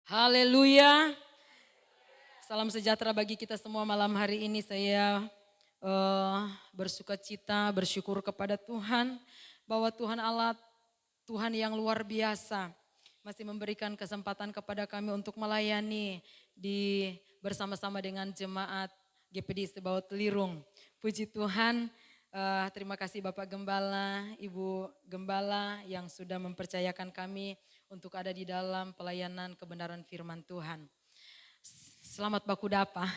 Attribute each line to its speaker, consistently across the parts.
Speaker 1: Haleluya. Salam sejahtera bagi kita semua malam hari ini. Saya bersuka cita, bersyukur kepada Tuhan bahwa Tuhan Allah, Tuhan yang luar biasa masih memberikan kesempatan kepada kami untuk melayani bersama-sama dengan jemaat GPD Sebaot Lirung. Puji Tuhan, terima kasih Bapak Gembala, Ibu Gembala yang sudah mempercayakan kami untuk ada di dalam pelayanan kebenaran firman Tuhan. Selamat baku dapa.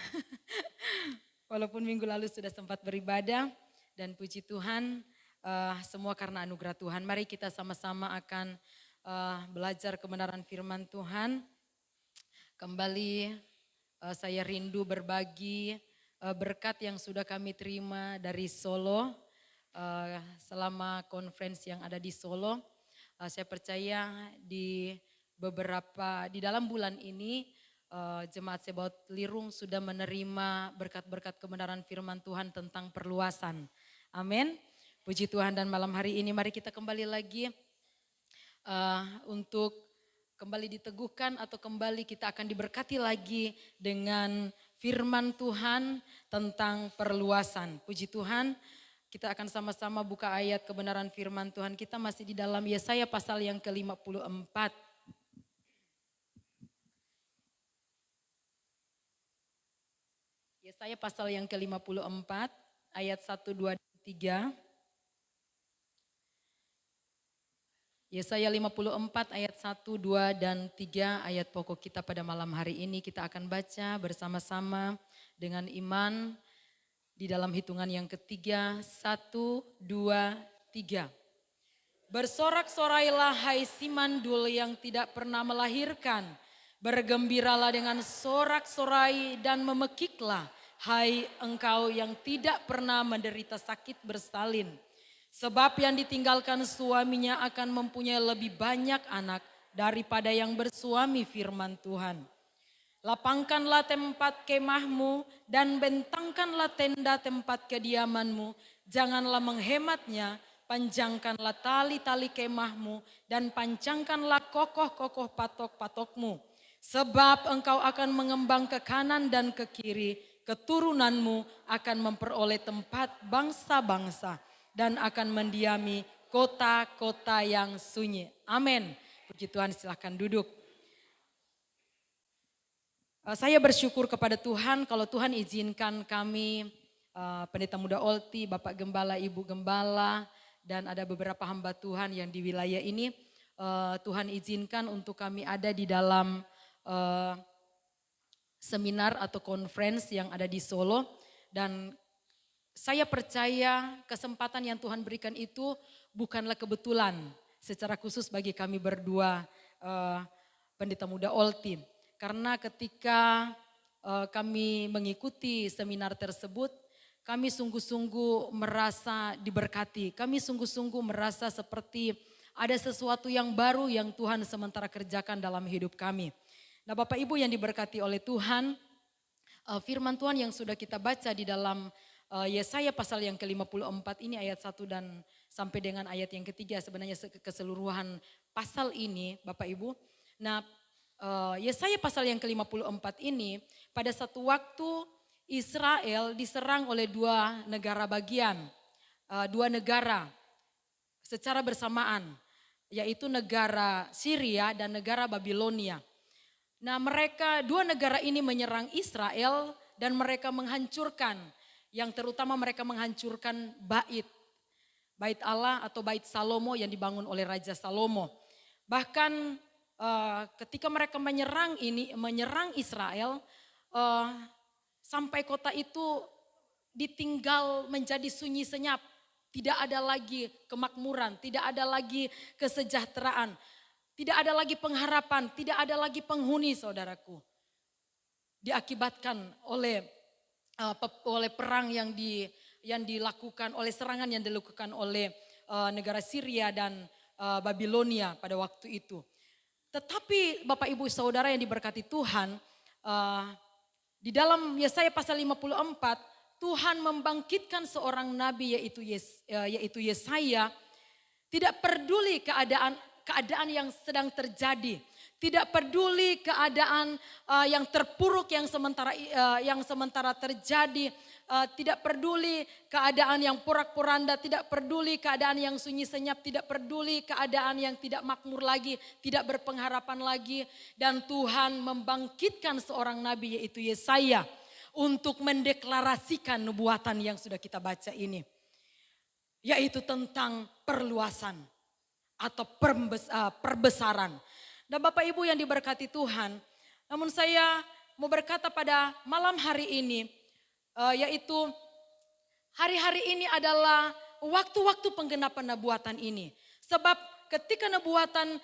Speaker 1: Walaupun minggu lalu sudah sempat beribadah dan puji Tuhan semua karena anugerah Tuhan. Mari kita sama-sama akan belajar kebenaran firman Tuhan. Kembali saya rindu berbagi berkat yang sudah kami terima dari Solo selama konferensi yang ada di Solo. Saya percaya di dalam bulan ini Jemaat Sebaot Lirung sudah menerima berkat-berkat kebenaran firman Tuhan tentang perluasan. Amin. Puji Tuhan, dan malam hari ini mari kita kembali lagi untuk kembali diteguhkan atau kembali kita akan diberkati lagi dengan firman Tuhan tentang perluasan. Puji Tuhan, kita akan sama-sama buka ayat kebenaran firman Tuhan. Kita masih di dalam Yesaya pasal yang ke-54. Yesaya pasal yang ke-54 ayat 1, 2, 3. Yesaya 54 ayat 1, 2, dan 3 ayat pokok kita pada malam hari ini. Kita akan baca bersama-sama dengan iman di dalam hitungan yang ketiga. 1, 2, 3. Bersorak-sorailah hai Simandul yang tidak pernah melahirkan. Bergembiralah dengan sorak-sorai dan memekiklah hai engkau yang tidak pernah menderita sakit bersalin. Sebab yang ditinggalkan suaminya akan mempunyai lebih banyak anak daripada yang bersuami, firman Tuhan. Lapangkanlah tempat kemahmu dan bentangkanlah tenda tempat kediamanmu. Janganlah menghematnya, panjangkanlah tali-tali kemahmu dan pancangkanlah kokoh-kokoh patok-patokmu. Sebab engkau akan mengembang ke kanan dan ke kiri, keturunanmu akan memperoleh tempat bangsa-bangsa dan akan mendiami kota-kota yang sunyi. Amin. Puji Tuhan, silakan duduk. Saya bersyukur kepada Tuhan kalau Tuhan izinkan kami, Pendeta Muda Olti, Bapak Gembala, Ibu Gembala, dan ada beberapa hamba Tuhan yang di wilayah ini, Tuhan izinkan untuk kami ada di dalam seminar atau conference yang ada di Solo. Dan saya percaya kesempatan yang Tuhan berikan itu bukanlah kebetulan secara khusus bagi kami berdua, Pendeta Muda Olti. Karena ketika kami mengikuti seminar tersebut, kami sungguh-sungguh merasa diberkati. Kami sungguh-sungguh merasa seperti ada sesuatu yang baru yang Tuhan sementara kerjakan dalam hidup kami. Nah, Bapak Ibu yang diberkati oleh Tuhan, firman Tuhan yang sudah kita baca di dalam Yesaya pasal yang ke-54 ini ayat 1 dan sampai dengan ayat yang ketiga, sebenarnya keseluruhan pasal ini Bapak Ibu. Nah, Yesaya pasal yang ke-54 ini pada satu waktu Israel diserang oleh dua negara bagian, dua negara secara bersamaan, yaitu negara Syria dan negara Babilonia. Nah, dua negara ini menyerang Israel dan mereka menghancurkan, yang terutama mereka menghancurkan bait Allah atau bait Salomo yang dibangun oleh Raja Salomo. Bahkan ketika mereka menyerang Israel, sampai kota itu ditinggal menjadi sunyi senyap. Tidak ada lagi kemakmuran, tidak ada lagi kesejahteraan, tidak ada lagi pengharapan, tidak ada lagi penghuni, saudaraku. Diakibatkan oleh perang yang dilakukan, oleh serangan yang dilakukan oleh negara Syria dan Babilonia pada waktu itu. Tetapi Bapak Ibu Saudara yang diberkati Tuhan, di dalam Yesaya pasal 54, Tuhan membangkitkan seorang nabi yaitu Yesaya, tidak peduli keadaan yang sedang terjadi, Tidak peduli keadaan yang terpuruk yang sementara terjadi, tidak peduli keadaan yang porak-poranda, tidak peduli keadaan yang sunyi senyap, tidak peduli keadaan yang tidak makmur lagi, tidak berpengharapan lagi. Dan Tuhan membangkitkan seorang nabi yaitu Yesaya untuk mendeklarasikan nubuatan yang sudah kita baca ini. Yaitu tentang perluasan atau perbesaran. Dan Bapak Ibu yang diberkati Tuhan, namun saya mau berkata pada malam hari ini, yaitu hari-hari ini adalah waktu-waktu penggenapan nubuatan ini. Sebab ketika nubuatan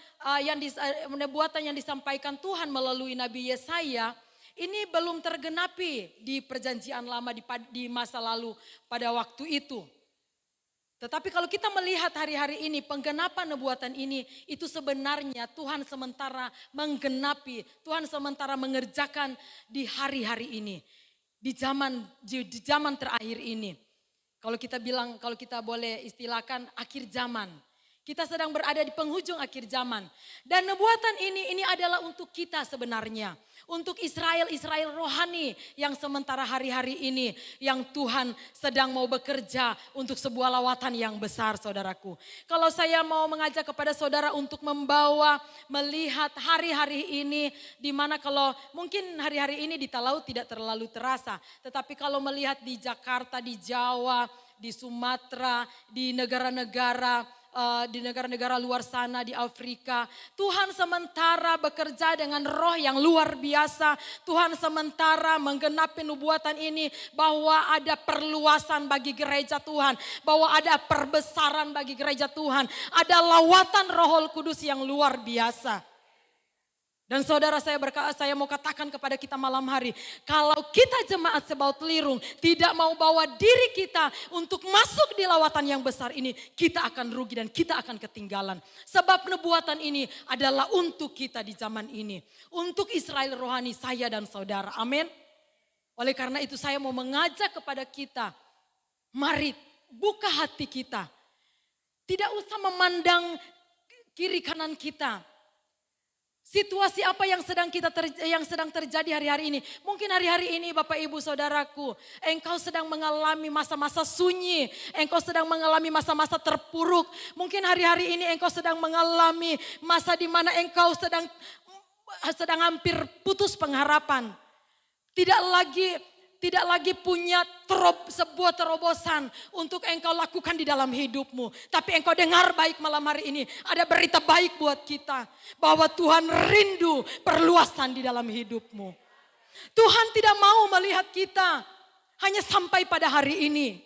Speaker 1: yang disampaikan Tuhan melalui Nabi Yesaya, ini belum tergenapi di perjanjian lama di masa lalu pada waktu itu. Tetapi kalau kita melihat hari-hari ini, penggenapan nubuatan ini, itu sebenarnya Tuhan sementara menggenapi, Tuhan sementara mengerjakan di hari-hari ini. Di zaman terakhir ini. Kalau kita boleh istilahkan akhir zaman. Kita sedang berada di penghujung akhir zaman. Dan nubuatan ini adalah untuk kita sebenarnya. Untuk Israel rohani yang sementara hari-hari ini yang Tuhan sedang mau bekerja untuk sebuah lawatan yang besar saudaraku. Kalau saya mau mengajak kepada saudara untuk melihat hari-hari ini, di mana kalau mungkin hari-hari ini di Talaut tidak terlalu terasa. Tetapi kalau melihat di Jakarta, di Jawa, di Sumatera, di negara-negara luar sana di Afrika. Tuhan sementara bekerja dengan roh yang luar biasa. Tuhan sementara menggenapi nubuatan ini bahwa ada perluasan bagi gereja Tuhan. Bahwa ada perbesaran bagi gereja Tuhan. Ada lawatan Roh Kudus yang luar biasa. Dan saudara saya mau katakan kepada kita malam hari, kalau kita jemaat Sebaot Lirung tidak mau bawa diri kita untuk masuk di lawatan yang besar ini, kita akan rugi dan kita akan ketinggalan. Sebab nubuatan ini adalah untuk kita di zaman ini. Untuk Israel rohani, saya dan saudara. Amin. Oleh karena itu saya mau mengajak kepada kita, mari buka hati kita. Tidak usah memandang kiri kanan kita. Situasi apa yang sedang terjadi hari-hari ini. Mungkin hari-hari ini Bapak Ibu Saudaraku, engkau sedang mengalami masa-masa sunyi. Engkau sedang mengalami masa-masa terpuruk. Mungkin hari-hari ini engkau sedang mengalami masa di mana engkau sedang hampir putus pengharapan. Tidak lagi punya sebuah terobosan untuk engkau lakukan di dalam hidupmu. Tapi engkau dengar baik malam hari ini. Ada berita baik buat kita. Bahwa Tuhan rindu perluasan di dalam hidupmu. Tuhan tidak mau melihat kita hanya sampai pada hari ini.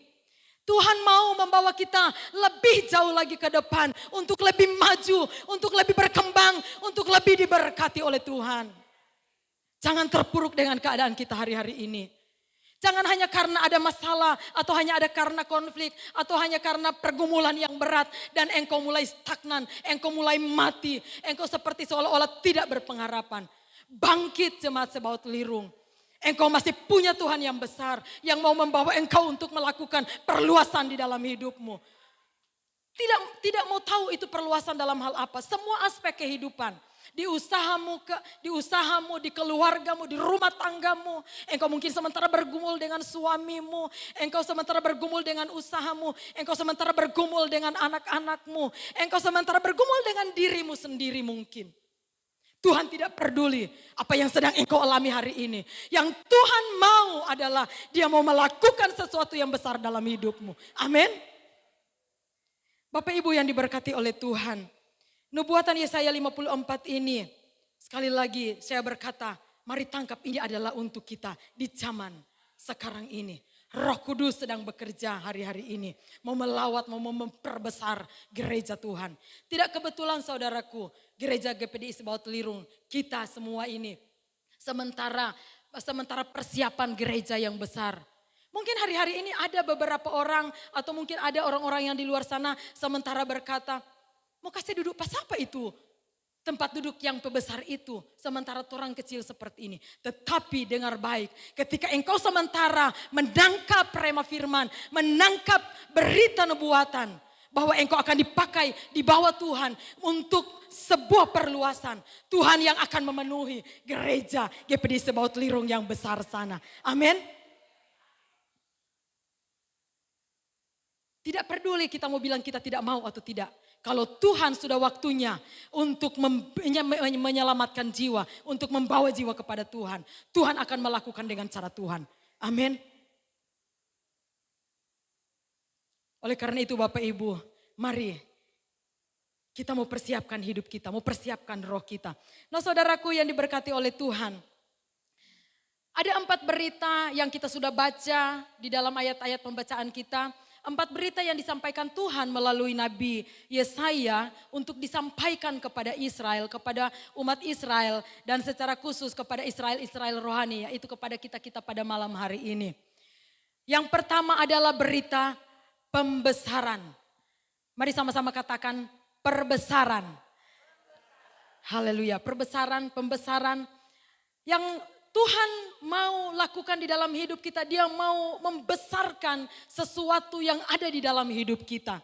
Speaker 1: Tuhan mau membawa kita lebih jauh lagi ke depan. Untuk lebih maju, untuk lebih berkembang, untuk lebih diberkati oleh Tuhan. Jangan terpuruk dengan keadaan kita hari-hari ini. Jangan hanya karena ada masalah atau hanya ada karena konflik atau hanya karena pergumulan yang berat dan engkau mulai stagnan, engkau mulai mati, engkau seperti seolah-olah tidak berpengharapan. Bangkit jemaat Sebaot Lirung. Engkau masih punya Tuhan yang besar yang mau membawa engkau untuk melakukan perluasan di dalam hidupmu. Tidak mau tahu itu perluasan dalam hal apa, semua aspek kehidupan. Di usahamu, di keluargamu, di rumah tanggamu. Engkau mungkin sementara bergumul dengan suamimu. Engkau sementara bergumul dengan usahamu. Engkau sementara bergumul dengan anak-anakmu. Engkau sementara bergumul dengan dirimu sendiri mungkin. Tuhan tidak peduli apa yang sedang engkau alami hari ini. Yang Tuhan mau adalah Dia mau melakukan sesuatu yang besar dalam hidupmu. Amin. Bapak Ibu yang diberkati oleh Tuhan. Nubuatan Yesaya 54 ini, sekali lagi saya berkata, mari tangkap ini adalah untuk kita di zaman sekarang ini. Roh Kudus sedang bekerja hari-hari ini, mau melawat, mau memperbesar gereja Tuhan. Tidak kebetulan saudaraku, gereja GPDI Sebaot Lirung, kita semua ini, sementara persiapan gereja yang besar. Mungkin hari-hari ini ada beberapa orang atau mungkin ada orang-orang yang di luar sana sementara berkata, mau kasih duduk pas apa itu? Tempat duduk yang besar itu. Sementara orang kecil seperti ini. Tetapi dengar baik. Ketika engkau sementara menangkap rema firman. Menangkap berita nubuatan. bahwa engkau akan dipakai di bawah Tuhan untuk sebuah perluasan. Tuhan yang akan memenuhi gereja GPD Sebaot Lirung yang besar sana. Amin. Tidak peduli kita mau bilang kita tidak mau atau tidak. Kalau Tuhan sudah waktunya untuk menyelamatkan jiwa, untuk membawa jiwa kepada Tuhan, Tuhan akan melakukan dengan cara Tuhan. Amin. Oleh karena itu Bapak Ibu, mari kita mau persiapkan hidup kita, mau persiapkan roh kita. Nah saudaraku yang diberkati oleh Tuhan, ada 4 berita yang kita sudah baca di dalam ayat-ayat pembacaan kita. 4 berita yang disampaikan Tuhan melalui Nabi Yesaya untuk disampaikan kepada Israel, kepada umat Israel, dan secara khusus kepada Israel rohani, yaitu kepada kita-kita pada malam hari ini. Yang pertama adalah berita pembesaran. Mari sama-sama katakan perbesaran. Haleluya, pembesaran yang Tuhan mau lakukan di dalam hidup kita. Dia mau membesarkan sesuatu yang ada di dalam hidup kita.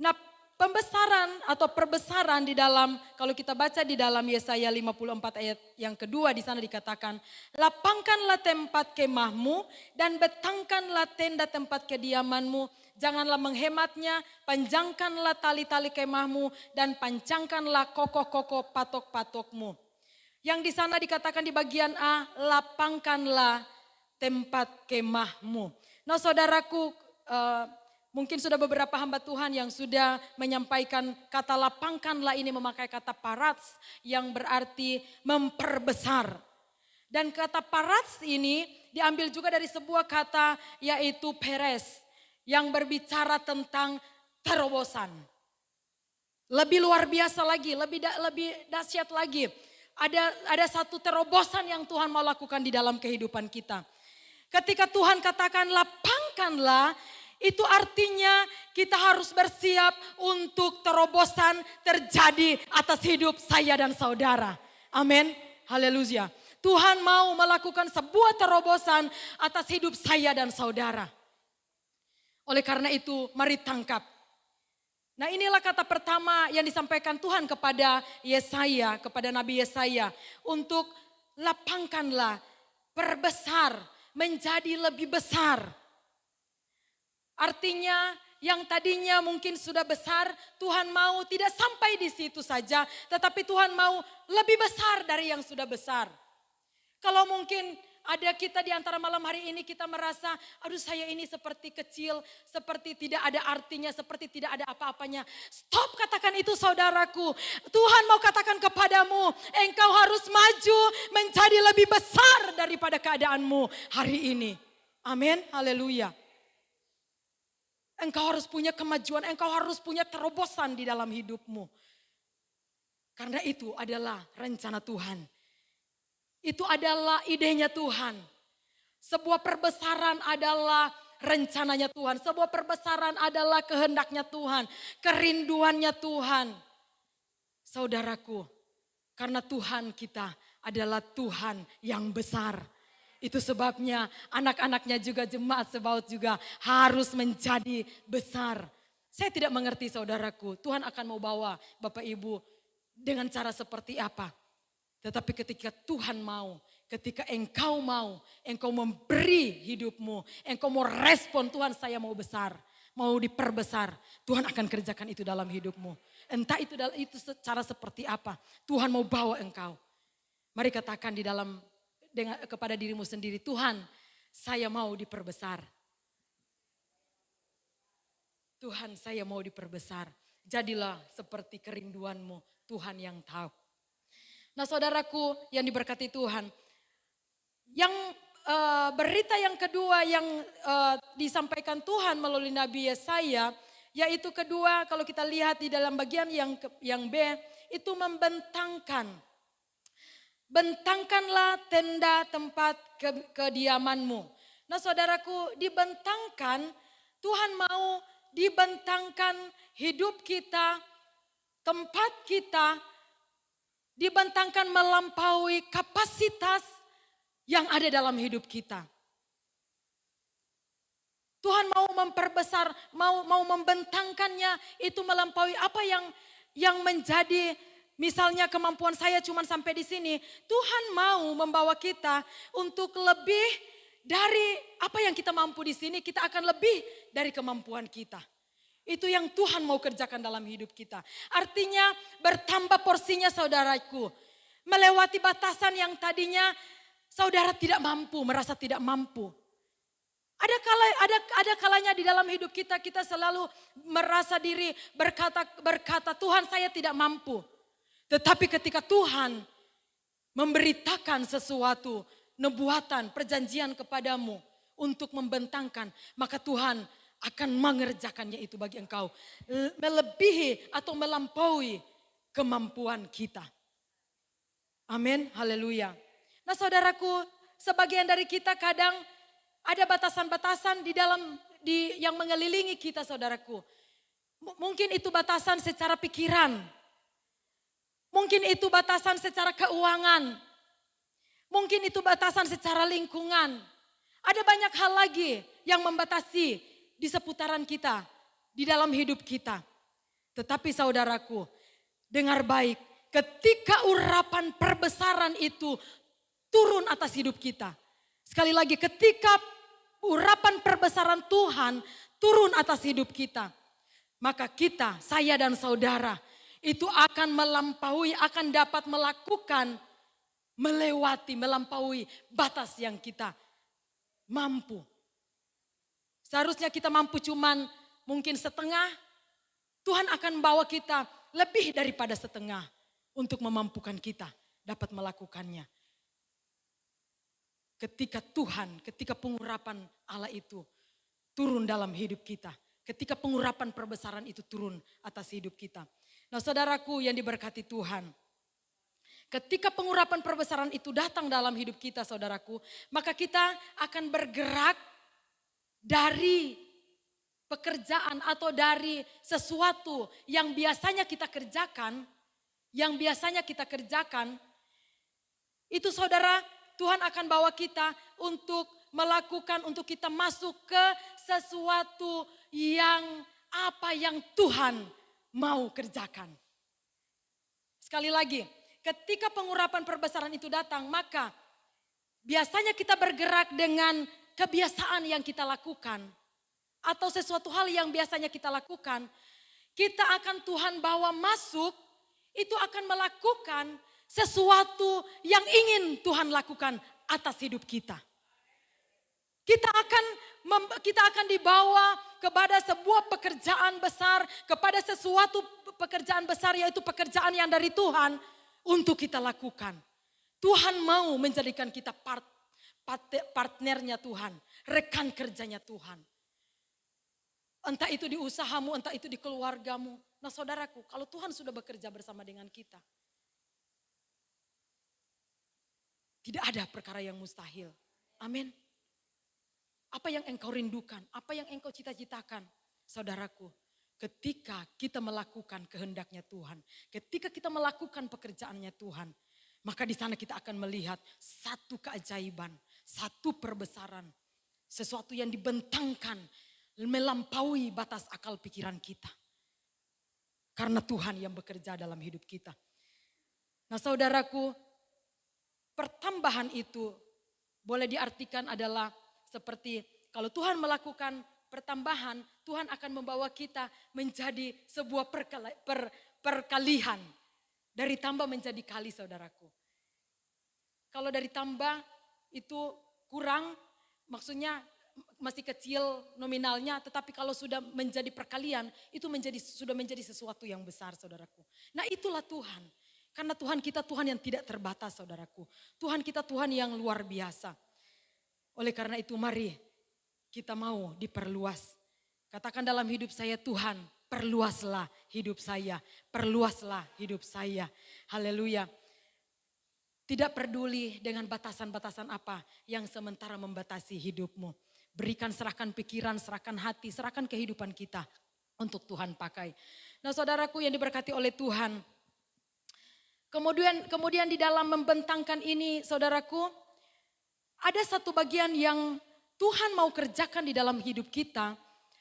Speaker 1: Nah, pembesaran atau perbesaran di dalam, kalau kita baca di dalam Yesaya 54 ayat yang kedua, di sana dikatakan, lapangkanlah tempat kemahmu dan betangkanlah tenda tempat kediamanmu. Janganlah menghematnya, panjangkanlah tali-tali kemahmu dan pancangkanlah kokoh-kokoh patok-patokmu. Yang di sana dikatakan di bagian A, lapangkanlah tempat kemahmu. Nah saudaraku, mungkin sudah beberapa hamba Tuhan yang sudah menyampaikan kata lapangkanlah ini memakai kata parats yang berarti memperbesar. Dan kata parats ini diambil juga dari sebuah kata yaitu peres yang berbicara tentang terobosan. Lebih luar biasa lagi, lebih dahsyat lagi. Ada satu terobosan yang Tuhan mau lakukan di dalam kehidupan kita. Ketika Tuhan katakan lapangkanlah, itu artinya kita harus bersiap untuk terobosan terjadi atas hidup saya dan saudara. Amin. Haleluya. Tuhan mau melakukan sebuah terobosan atas hidup saya dan saudara. Oleh karena itu mari tangkap. Nah inilah kata pertama yang disampaikan Tuhan kepada Yesaya, kepada Nabi Yesaya. Untuk lapangkanlah, perbesar, menjadi lebih besar. Artinya yang tadinya mungkin sudah besar, Tuhan mau tidak sampai di situ saja. Tetapi Tuhan mau lebih besar dari yang sudah besar. Kalau mungkin ada kita di antara malam hari ini kita merasa, aduh saya ini seperti kecil, seperti tidak ada artinya, seperti tidak ada apa-apanya. Stop katakan itu saudaraku. Tuhan mau katakan kepadamu, engkau harus maju menjadi lebih besar daripada keadaanmu hari ini. Amin, haleluya. Engkau harus punya kemajuan, engkau harus punya terobosan di dalam hidupmu. Karena itu adalah rencana Tuhan. Itu adalah idenya Tuhan. Sebuah perbesaran adalah rencananya Tuhan. Sebuah perbesaran adalah kehendaknya Tuhan. Kerinduannya Tuhan. Saudaraku, karena Tuhan kita adalah Tuhan yang besar. Itu sebabnya anak-anaknya juga jemaat Sebaot juga harus menjadi besar. Saya tidak mengerti saudaraku, Tuhan akan mau bawa Bapak Ibu dengan cara seperti apa. Tetapi ketika Tuhan mau, ketika engkau mau, engkau memberi hidupmu, engkau mau respon Tuhan saya mau besar, mau diperbesar. Tuhan akan kerjakan itu dalam hidupmu. Entah itu cara seperti apa, Tuhan mau bawa engkau. Mari katakan di dalam kepada dirimu sendiri, Tuhan saya mau diperbesar. Tuhan saya mau diperbesar. Jadilah seperti kerinduanmu, Tuhan yang tahu. Nah saudaraku yang diberkati Tuhan, yang berita yang kedua yang disampaikan Tuhan melalui Nabi Yesaya, yaitu kedua kalau kita lihat di dalam bagian yang B, itu membentangkan. Bentangkanlah tenda tempat kediamanmu. Nah saudaraku, dibentangkan, Tuhan mau dibentangkan hidup kita, tempat kita, dibentangkan melampaui kapasitas yang ada dalam hidup kita. Tuhan mau memperbesar, mau membentangkannya itu melampaui apa yang menjadi misalnya kemampuan saya cuma sampai di sini. Tuhan mau membawa kita untuk lebih dari apa yang kita mampu di sini, kita akan lebih dari kemampuan kita. Itu yang Tuhan mau kerjakan dalam hidup kita. Artinya bertambah porsinya saudaraku. Melewati batasan yang tadinya saudara tidak mampu, merasa tidak mampu. Ada kalanya di dalam hidup kita selalu merasa diri berkata Tuhan saya tidak mampu. Tetapi ketika Tuhan memberitakan sesuatu, nubuatan, perjanjian kepadamu untuk membentangkan, maka Tuhan akan mengerjakannya itu bagi engkau. Melebihi atau melampaui kemampuan kita. Amin, haleluya. Nah saudaraku, sebagian dari kita kadang ada batasan-batasan yang mengelilingi kita saudaraku. Mungkin itu batasan secara pikiran. Mungkin itu batasan secara keuangan. Mungkin itu batasan secara lingkungan. Ada banyak hal lagi yang membatasi di seputaran kita, di dalam hidup kita. Tetapi saudaraku, dengar baik, ketika urapan perbesaran itu turun atas hidup kita. Sekali lagi, ketika urapan perbesaran Tuhan turun atas hidup kita, maka kita, saya dan saudara, itu akan melampaui, akan dapat melakukan, melampaui batas yang kita mampu. Seharusnya kita mampu cuman mungkin setengah, Tuhan akan bawa kita lebih daripada setengah untuk memampukan kita dapat melakukannya. Ketika pengurapan Allah itu turun dalam hidup kita. Ketika pengurapan perbesaran itu turun atas hidup kita. Nah saudaraku yang diberkati Tuhan. Ketika pengurapan perbesaran itu datang dalam hidup kita saudaraku. Maka kita akan bergerak dari pekerjaan atau dari sesuatu yang biasanya kita kerjakan. Itu saudara, Tuhan akan bawa kita untuk melakukan, untuk kita masuk ke sesuatu yang Tuhan mau kerjakan. Sekali lagi, ketika pengurapan perbesaran itu datang, maka biasanya kita bergerak dengan kebiasaan yang kita lakukan. Atau sesuatu hal yang biasanya kita lakukan, kita akan Tuhan bawa masuk, itu akan melakukan sesuatu yang ingin Tuhan lakukan atas hidup kita. Kita akan dibawa kepada sebuah pekerjaan besar, kepada sesuatu pekerjaan besar yaitu pekerjaan yang dari Tuhan untuk kita lakukan. Tuhan mau menjadikan kita partnernya Tuhan, rekan kerjanya Tuhan. Entah itu di usahamu, entah itu di keluargamu. Nah saudaraku, kalau Tuhan sudah bekerja bersama dengan kita, tidak ada perkara yang mustahil. Amin. Apa yang engkau rindukan, apa yang engkau cita-citakan, saudaraku, ketika kita melakukan kehendaknya Tuhan, ketika kita melakukan pekerjaannya Tuhan, maka di sana kita akan melihat satu keajaiban, satu perbesaran, sesuatu yang dibentangkan, melampaui batas akal pikiran kita. Karena Tuhan yang bekerja dalam hidup kita. Nah saudaraku, pertambahan itu boleh diartikan adalah seperti kalau Tuhan melakukan pertambahan, Tuhan akan membawa kita menjadi sebuah perkalihan. Dari tambah menjadi kali saudaraku. Kalau dari tambah itu kurang, maksudnya masih kecil nominalnya, tetapi kalau sudah menjadi perkalian, itu sudah menjadi sesuatu yang besar saudaraku. Nah itulah Tuhan. Karena Tuhan kita Tuhan yang tidak terbatas saudaraku. Tuhan kita Tuhan yang luar biasa. Oleh karena itu mari kita mau diperluas. Katakan dalam hidup saya Tuhan, perluaslah hidup saya. Perluaslah hidup saya. Haleluya. Tidak peduli dengan batasan-batasan apa yang sementara membatasi hidupmu. Berikan, serahkan pikiran, serahkan hati, serahkan kehidupan kita untuk Tuhan pakai. Nah saudaraku yang diberkati oleh Tuhan. Kemudian di dalam membentangkan ini saudaraku, ada satu bagian yang Tuhan mau kerjakan di dalam hidup kita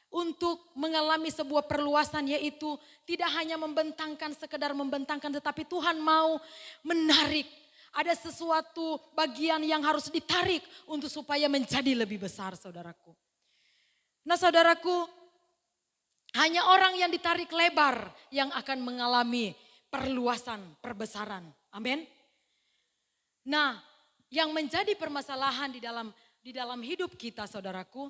Speaker 1: untuk mengalami sebuah perluasan, yaitu tidak hanya membentangkan, sekedar membentangkan, tetapi Tuhan mau menarik. Ada sesuatu bagian yang harus ditarik untuk supaya menjadi lebih besar, saudaraku. Nah, saudaraku, hanya orang yang ditarik lebar yang akan mengalami perluasan, perbesaran. Amin. Nah, yang menjadi permasalahan di dalam hidup kita, saudaraku,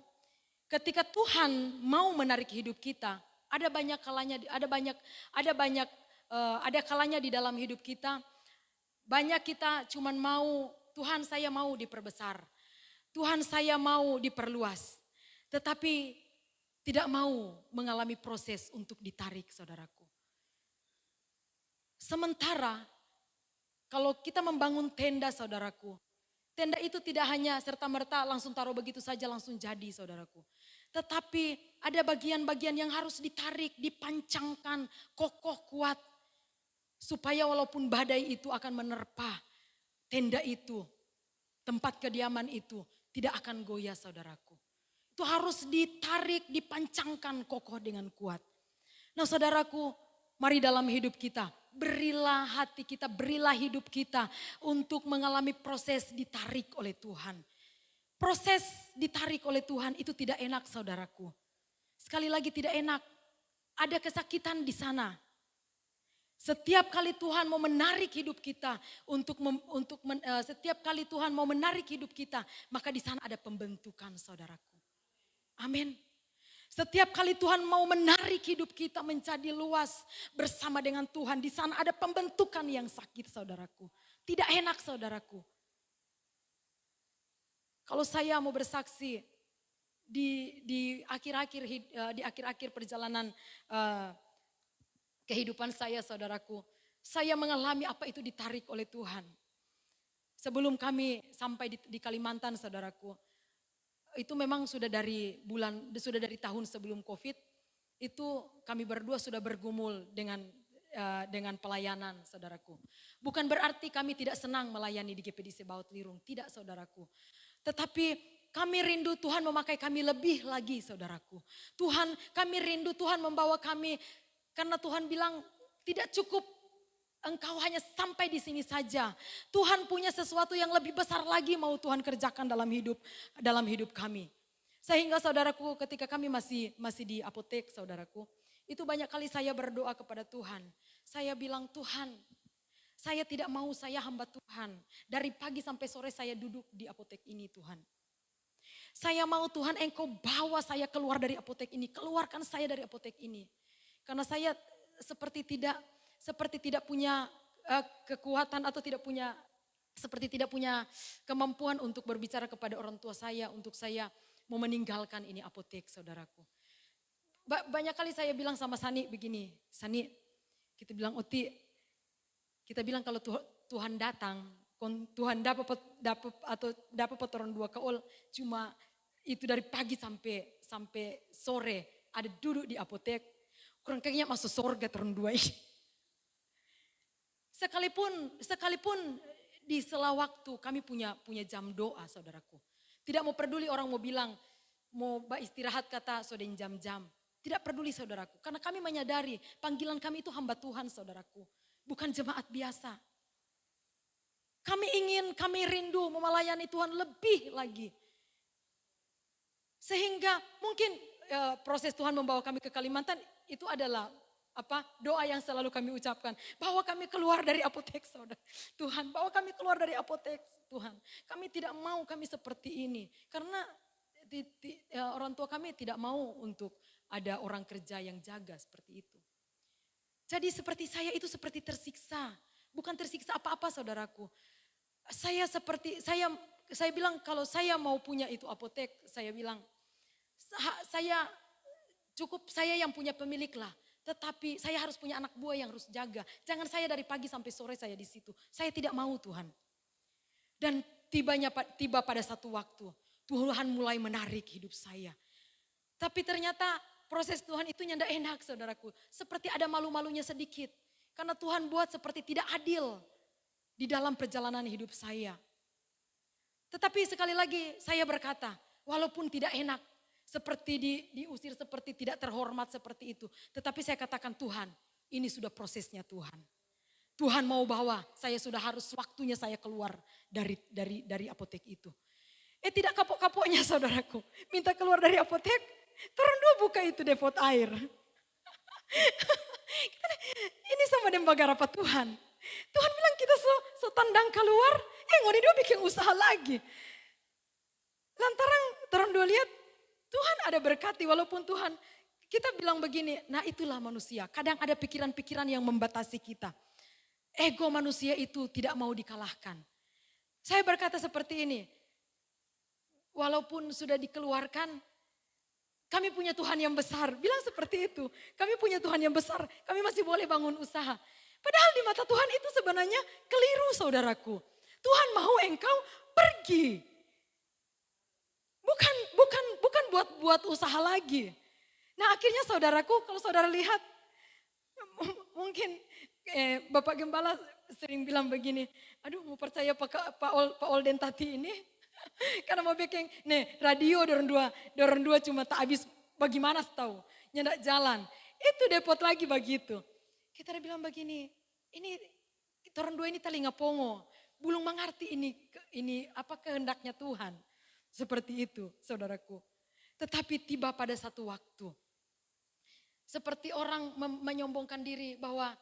Speaker 1: ketika Tuhan mau menarik hidup kita, ada kalanya di dalam hidup kita. Banyak kita cuman mau, Tuhan saya mau diperbesar, Tuhan saya mau diperluas, tetapi tidak mau mengalami proses untuk ditarik, saudaraku. Sementara kalau kita membangun tenda, saudaraku, tenda itu tidak hanya serta-merta langsung taruh begitu saja langsung jadi, saudaraku. Tetapi ada bagian-bagian yang harus ditarik, dipancangkan, kokoh, kuat. Supaya walaupun badai itu akan menerpa tenda itu, tempat kediaman itu tidak akan goyah, saudaraku. Itu harus ditarik, dipancangkan kokoh dengan kuat. Nah, saudaraku, mari dalam hidup kita, berilah hati kita, berilah hidup kita untuk mengalami proses ditarik oleh Tuhan. Proses ditarik oleh Tuhan itu tidak enak, saudaraku. Sekali lagi tidak enak. Ada kesakitan di sana. Setiap kali Tuhan mau menarik hidup kita setiap kali Tuhan mau menarik hidup kita, maka di sana ada pembentukan, saudaraku. Amin. Setiap kali Tuhan mau menarik hidup kita menjadi luas bersama dengan Tuhan, di sana ada pembentukan yang sakit, saudaraku. Tidak enak, saudaraku. Kalau saya mau bersaksi di akhir-akhir perjalanan kehidupan saya, saudaraku, saya mengalami apa itu ditarik oleh Tuhan. Sebelum kami sampai di Kalimantan, saudaraku, itu memang sudah dari tahun sebelum COVID, itu kami berdua sudah bergumul dengan pelayanan, saudaraku. Bukan berarti kami tidak senang melayani di GPDC Baut Lirung, tidak, saudaraku. Tetapi kami rindu Tuhan memakai kami lebih lagi, saudaraku. Kami rindu Tuhan membawa kami. Karena Tuhan bilang tidak cukup engkau hanya sampai di sini saja. Tuhan punya sesuatu yang lebih besar lagi mau Tuhan kerjakan dalam hidup kami. Sehingga, saudaraku, ketika kami masih di apotek, saudaraku, itu banyak kali saya berdoa kepada Tuhan. Saya bilang, Tuhan, saya tidak mau, saya hamba Tuhan. Dari pagi sampai sore saya duduk di apotek ini, Tuhan. Saya mau, Tuhan, engkau bawa saya keluar dari apotek ini. Keluarkan saya dari apotek ini. Karena saya seperti tidak punya kekuatan atau tidak punya kemampuan untuk berbicara kepada orang tua saya untuk saya mau meninggalkan ini apotek, saudaraku. Banyak kali saya bilang sama Sani begini, Sani, kita bilang Oti, kita bilang kalau Tuhan datang, Tuhan dapat orang dua kaul, cuma itu dari pagi sampai sore ada duduk di apotek. Kurang kayaknya masuk surga turun dua ini. Sekalipun di sela waktu kami punya jam doa, saudaraku. Tidak mau peduli orang mau bilang, mau istirahat kata saudara jam-jam. Tidak peduli, saudaraku. Karena kami menyadari panggilan kami itu hamba Tuhan, saudaraku. Bukan jemaat biasa. Kami rindu melayani Tuhan lebih lagi. Sehingga mungkin proses Tuhan membawa kami ke Kalimantan, itu adalah doa yang selalu kami ucapkan. Bawa kami keluar dari apotek, saudara. Tuhan, bawa kami keluar dari apotek, Tuhan. Kami tidak mau kami seperti ini. Karena orang tua kami tidak mau untuk ada orang kerja yang jaga seperti itu. Jadi seperti saya itu seperti tersiksa. Bukan tersiksa apa-apa, saudaraku. Saya bilang kalau saya mau punya itu apotek, saya bilang saya yang punya pemilik lah. Tetapi saya harus punya anak buah yang harus jaga. Jangan saya dari pagi sampai sore saya di situ. Saya tidak mau, Tuhan. Dan tiba pada satu waktu Tuhan mulai menarik hidup saya. Tapi ternyata proses Tuhan itu tidak enak, saudaraku. Seperti ada malu-malunya sedikit. Karena Tuhan buat seperti tidak adil di dalam perjalanan hidup saya. Tetapi sekali lagi saya berkata, Walaupun tidak enak, seperti diusir, seperti tidak terhormat seperti itu. Tetapi saya katakan Tuhan, ini sudah prosesnya Tuhan. Tuhan mau bawa, saya sudah harus waktunya saya keluar dari apotek itu. Tidak kapok-kapoknya saudaraku, minta keluar dari apotek, turun dua buka itu depot air. Ini sama dengan bagarapa Tuhan. Tuhan bilang kita so tandang keluar, ngoni dia bikin usaha lagi. Lantaran turun dua lihat, Tuhan ada berkati walaupun Tuhan, kita bilang begini, nah itulah manusia. Kadang ada pikiran-pikiran yang membatasi kita. Ego manusia itu tidak mau dikalahkan. Saya berkata seperti ini, walaupun sudah dikeluarkan, kami punya Tuhan yang besar. Bilang seperti itu, kami punya Tuhan yang besar, kami masih boleh bangun usaha. Padahal di mata Tuhan itu sebenarnya keliru saudaraku. Tuhan mau engkau pergi. Bukan buat usaha lagi. Nah akhirnya saudaraku, kalau saudara lihat, mungkin Bapak Gembala sering bilang begini, aduh mau percaya Pak Olden tadi ini, karena mau bikin, radio dorong dua cuma tak habis bagaimana tahu, nyendak jalan, itu depot lagi begitu. Kita udah bilang begini, ini dorong dua ini telinga pongo, belum mengerti ini apa kehendaknya Tuhan. Seperti itu saudaraku. Tetapi tiba pada satu waktu. Seperti orang menyombongkan diri bahwa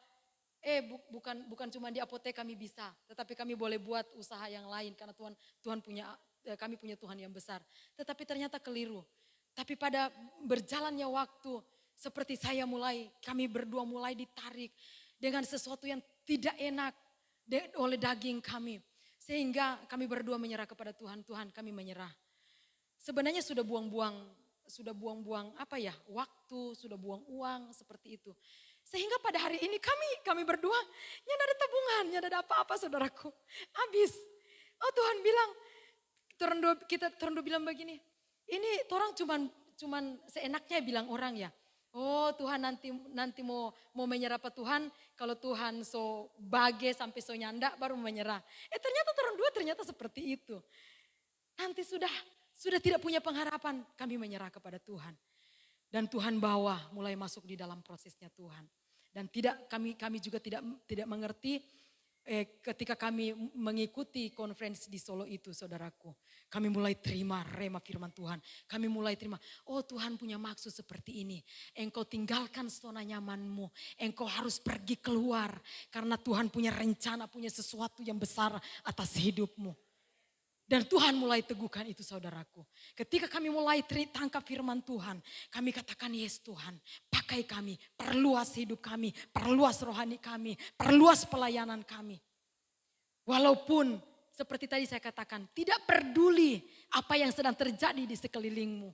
Speaker 1: bukan cuma di apotek kami bisa. Tetapi kami boleh buat usaha yang lain karena kami punya Tuhan yang besar. Tetapi ternyata keliru. Tapi pada berjalannya waktu seperti kami berdua mulai ditarik dengan sesuatu yang tidak enak oleh daging kami. Sehingga kami berdua menyerah kepada Tuhan. Tuhan kami menyerah. Sebenarnya sudah buang-buang waktu, sudah buang uang seperti itu. Sehingga pada hari ini kami berdua nyada ada tabungan, nyada ada apa-apa saudaraku. Habis. Oh Tuhan bilang, Turun bilang begini, ini orang cuman seenaknya bilang orang ya. Oh Tuhan nanti mau menyerah apa Tuhan, kalau Tuhan so bage sampai so nyanda baru menyerah. Ternyata orang dua ternyata seperti itu. Nanti sudah tidak punya pengharapan, kami menyerah kepada Tuhan. Dan Tuhan bawa mulai masuk di dalam prosesnya Tuhan. Dan kami juga tidak mengerti ketika kami mengikuti konferensi di Solo itu saudaraku. Kami mulai terima rema firman Tuhan. Kami mulai terima, oh Tuhan punya maksud seperti ini. Engkau tinggalkan zona nyamanmu. Engkau harus pergi keluar. Karena Tuhan punya rencana, punya sesuatu yang besar atas hidupmu. Dan Tuhan mulai teguhkan itu saudaraku. Ketika kami mulai tangkap firman Tuhan. Kami katakan yes Tuhan, pakai kami, perluas hidup kami, perluas rohani kami, perluas pelayanan kami. Walaupun seperti tadi saya katakan, tidak peduli apa yang sedang terjadi di sekelilingmu.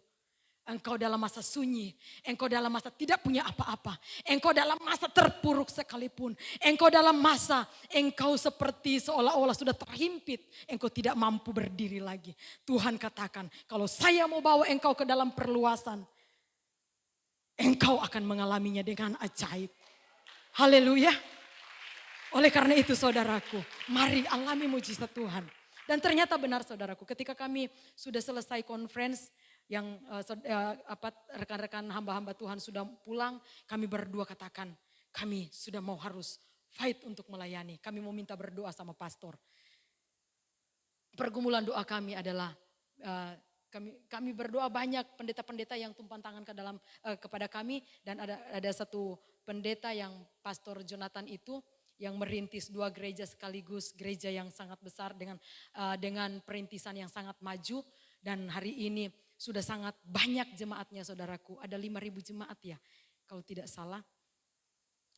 Speaker 1: Engkau dalam masa sunyi, engkau dalam masa tidak punya apa-apa, engkau dalam masa terpuruk sekalipun, engkau dalam masa engkau seperti seolah-olah sudah terhimpit, engkau tidak mampu berdiri lagi. Tuhan katakan, kalau saya mau bawa engkau ke dalam perluasan, engkau akan mengalaminya dengan ajaib. Haleluya. Oleh karena itu saudaraku, mari alami mujizat Tuhan. Dan ternyata benar saudaraku, ketika kami sudah selesai conference, yang rekan-rekan hamba-hamba Tuhan sudah pulang, kami berdua katakan, kami sudah mau harus fight untuk melayani. Kami mau minta berdoa sama pastor. Pergumulan doa kami adalah, kami berdoa banyak pendeta-pendeta yang tumpang tangan kepada kami. Dan ada satu pendeta yang Pastor Jonathan itu, yang merintis 2 gereja sekaligus, gereja yang sangat besar dengan perintisan yang sangat maju. Dan hari ini sudah sangat banyak jemaatnya saudaraku, ada 5.000 jemaat ya kalau tidak salah.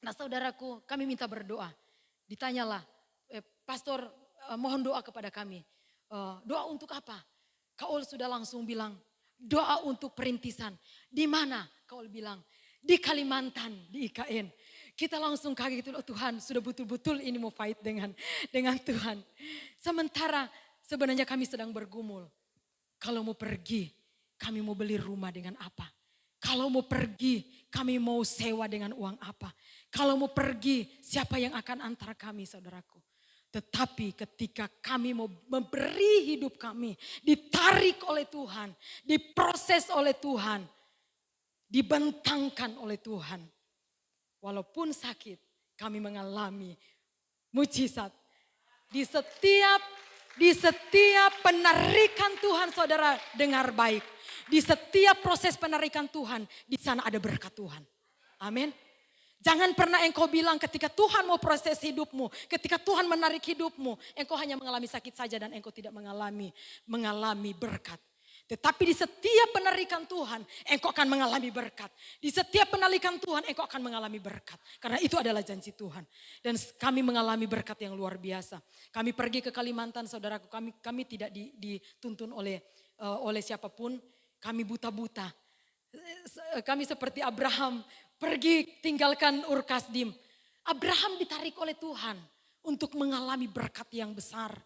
Speaker 1: Nah saudaraku, kami minta berdoa. Ditanyalah, pastor mohon doa kepada kami. Doa untuk apa? Kaul sudah langsung bilang, doa untuk perintisan. Di mana? Kaul bilang, di Kalimantan, di IKN. Kita langsung kaget gitu, oh Tuhan sudah betul-betul ini mau fight dengan Tuhan. Sementara sebenarnya kami sedang bergumul. Kalau mau pergi, kami mau beli rumah dengan apa? Kalau mau pergi, kami mau sewa dengan uang apa? Kalau mau pergi, siapa yang akan antar kami saudaraku? Tetapi ketika kami mau memberi hidup kami, ditarik oleh Tuhan, diproses oleh Tuhan, dibentangkan oleh Tuhan. Walaupun sakit, kami mengalami mujizat. Di setiap penarikan Tuhan, saudara dengar baik. Di setiap proses penarikan Tuhan, di sana ada berkat Tuhan. Amin. Jangan pernah engkau bilang ketika Tuhan mau proses hidupmu, ketika Tuhan menarik hidupmu, engkau hanya mengalami sakit saja dan engkau tidak mengalami berkat. Tetapi di setiap penarikan Tuhan, engkau akan mengalami berkat. Di setiap penarikan Tuhan, engkau akan mengalami berkat. Karena itu adalah janji Tuhan. Dan kami mengalami berkat yang luar biasa. Kami pergi ke Kalimantan, saudaraku, kami tidak dituntun oleh siapapun. Kami buta-buta. Kami seperti Abraham, pergi tinggalkan Ur Kasdim. Abraham ditarik oleh Tuhan untuk mengalami berkat yang besar.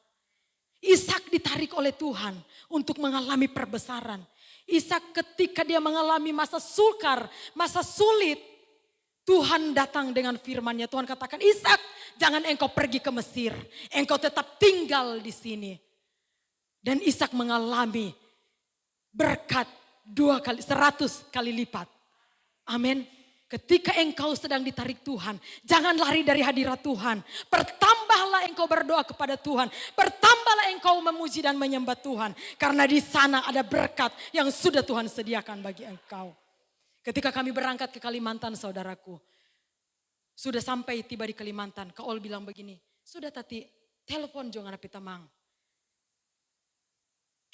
Speaker 1: Ishak ditarik oleh Tuhan untuk mengalami perbesaran. Ishak ketika dia mengalami masa sukar, masa sulit, Tuhan datang dengan firman-Nya. Tuhan katakan, Ishak, jangan engkau pergi ke Mesir. Engkau tetap tinggal di sini. Dan Ishak mengalami berkat 100 kali lipat. Amin. Ketika engkau sedang ditarik Tuhan, jangan lari dari hadirat Tuhan. Bertambahlah engkau berdoa kepada Tuhan. Bertambahlah engkau memuji dan menyembah Tuhan. Karena di sana ada berkat yang sudah Tuhan sediakan bagi engkau. Ketika kami berangkat ke Kalimantan, saudaraku. Sudah sampai tiba di Kalimantan, Kak Ol bilang begini, sudah tati, telepon jangan pitamang.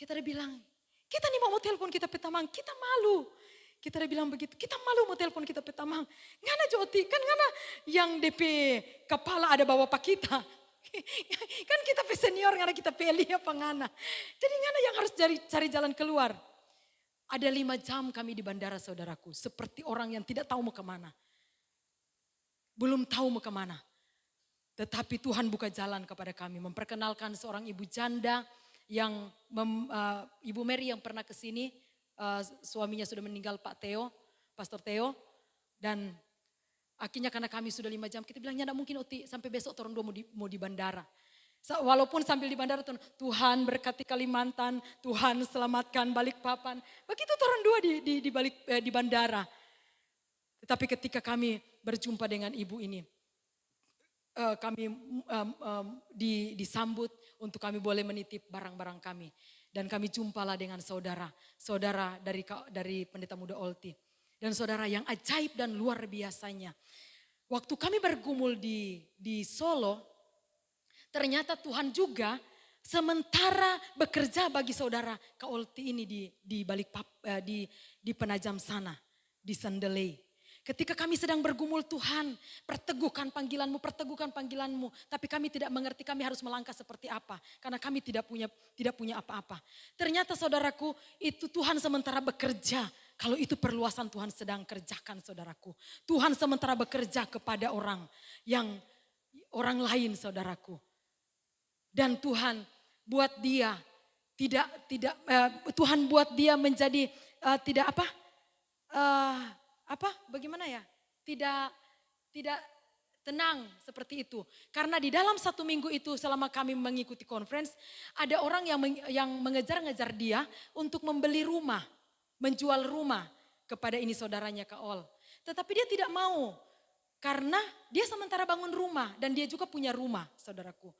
Speaker 1: Kita udah bilang, kita nih mau telepon kita pitamang, kita malu. Kita udah bilang begitu, kita malu mau telepon kita petamang. Ngana Joti, kan ngana yang DP kepala ada bawa pak kita. Kan kita pe senior, ngana kita pilih apa ngana. Jadi ngana yang harus cari jalan keluar. Ada 5 jam kami di bandara, saudaraku. Seperti orang yang tidak tahu mau kemana. Belum tahu mau kemana. Tetapi Tuhan buka jalan kepada kami. Memperkenalkan seorang ibu janda yang Ibu Mary yang pernah ke sini. Suaminya sudah meninggal, Pak Theo, Pastor Theo. Dan akhirnya karena kami sudah 5 jam, kita bilang, tidak mungkin Uti sampai besok turun dua mau di bandara. Walaupun sambil di bandara, Tuhan berkati Kalimantan, Tuhan selamatkan Balikpapan. Begitu turun dua di bandara. Tetapi ketika kami berjumpa dengan ibu ini, kami disambut untuk kami boleh menitip barang-barang kami. Dan kami jumpalah dengan saudara dari Pendeta Muda Olti. Dan saudara yang ajaib dan luar biasanya. Waktu kami bergumul di Solo, ternyata Tuhan juga sementara bekerja bagi saudara Kak Olti ini di Penajam sana, di Sandelei. Ketika kami sedang bergumul, Tuhan perteguhkan panggilanmu. Tapi kami tidak mengerti kami harus melangkah seperti apa. Karena kami tidak punya apa-apa. Ternyata saudaraku, itu Tuhan sementara bekerja. Kalau itu perluasan Tuhan sedang kerjakan, saudaraku. Tuhan sementara bekerja kepada orang lain, saudaraku. Dan Tuhan buat dia Tuhan buat dia menjadi bagaimana ya? Tidak tenang seperti itu. Karena di dalam 1 minggu itu selama kami mengikuti conference, ada orang yang mengejar-ngejar dia untuk membeli rumah, menjual rumah kepada ini saudaranya Kak Ol. Tetapi dia tidak mau karena dia sementara bangun rumah dan dia juga punya rumah, saudaraku.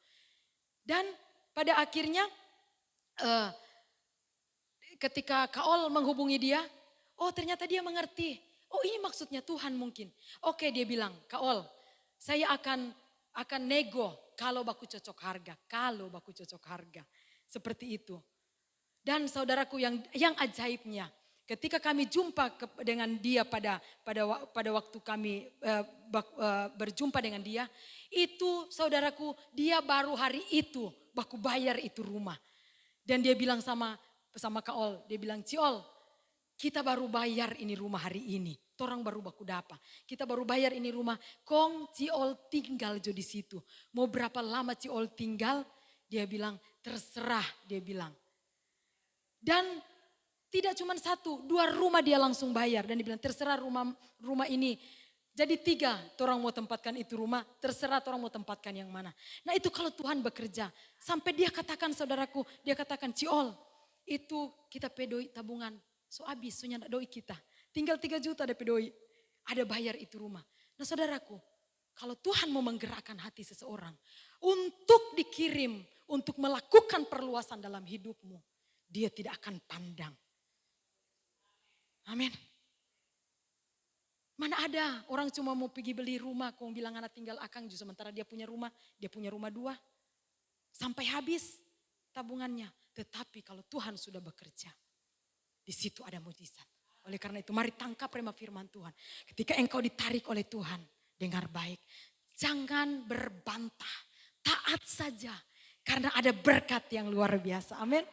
Speaker 1: Dan pada akhirnya ketika Kak Ol menghubungi dia, oh ternyata dia mengerti. Oh ini maksudnya Tuhan mungkin. Oke, dia bilang, Kak Ol, saya akan nego kalau baku cocok harga. Seperti itu. Dan saudaraku yang ajaibnya, ketika kami jumpa dengan dia pada waktu kami berjumpa dengan dia, itu saudaraku, dia baru hari itu baku bayar itu rumah. Dan dia bilang sama Kak Ol, dia bilang, Ciol, kita baru bayar ini rumah hari ini. Torang baru baku dapa. Kita baru bayar ini rumah. Kong Ciol tinggal jo di situ. Mau berapa lama Ciol tinggal? Dia bilang terserah, dia bilang. Dan tidak cuma 1, 2 rumah dia langsung bayar. Dan dia bilang terserah rumah ini Jadi 3, orang mau tempatkan itu rumah, terserah orang mau tempatkan yang mana. Nah itu kalau Tuhan bekerja. Sampai dia katakan saudaraku, dia katakan Ciol, itu kita pedoi tabungan. So habis, so nyandak doi kita. Tinggal 3 juta ada pedoi. Ada bayar itu rumah. Nah saudaraku, kalau Tuhan mau menggerakkan hati seseorang untuk dikirim, untuk melakukan perluasan dalam hidupmu, dia tidak akan pandang. Amin. Mana ada orang cuma mau pergi beli rumah, kau bilang anak tinggal akang, justru sementara dia punya rumah 2. Sampai habis tabungannya. Tetapi kalau Tuhan sudah bekerja, di situ ada mujizat. Oleh karena itu mari tangkap rema firman Tuhan. Ketika engkau ditarik oleh Tuhan, dengar baik. Jangan berbantah, taat saja. Karena ada berkat yang luar biasa, amin.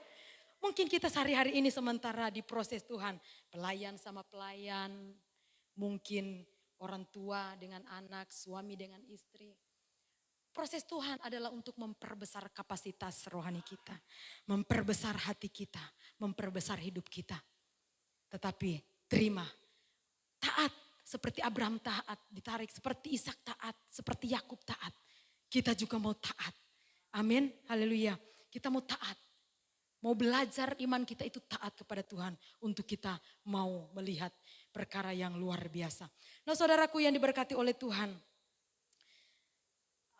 Speaker 1: Mungkin kita sehari-hari ini sementara di proses Tuhan. Pelayan sama pelayan, mungkin orang tua dengan anak, suami dengan istri. Proses Tuhan adalah untuk memperbesar kapasitas rohani kita. Memperbesar hati kita, memperbesar hidup kita. Tetapi terima, taat seperti Abraham taat, ditarik seperti Ishak taat, seperti Yakub taat. Kita juga mau taat. Amin, haleluya. Kita mau taat. Mau belajar iman kita itu taat kepada Tuhan untuk kita mau melihat perkara yang luar biasa. Nah saudaraku yang diberkati oleh Tuhan.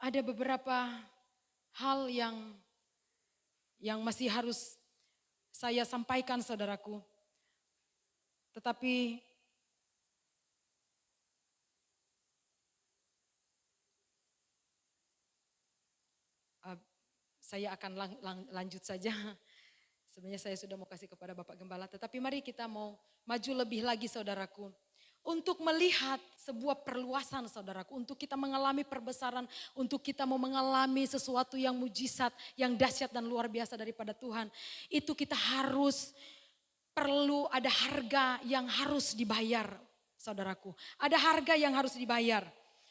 Speaker 1: Ada beberapa hal yang masih harus saya sampaikan saudaraku. Tetapi saya akan lanjut saja. Sebenarnya saya sudah mau kasih kepada Bapak Gembala. Tetapi mari kita mau maju lebih lagi saudaraku. Untuk melihat sebuah perluasan saudaraku. Untuk kita mengalami perbesaran. Untuk kita mau mengalami sesuatu yang mujizat. Yang dahsyat dan luar biasa daripada Tuhan. Itu kita harus perlu ada harga yang harus dibayar saudaraku. Ada harga yang harus dibayar.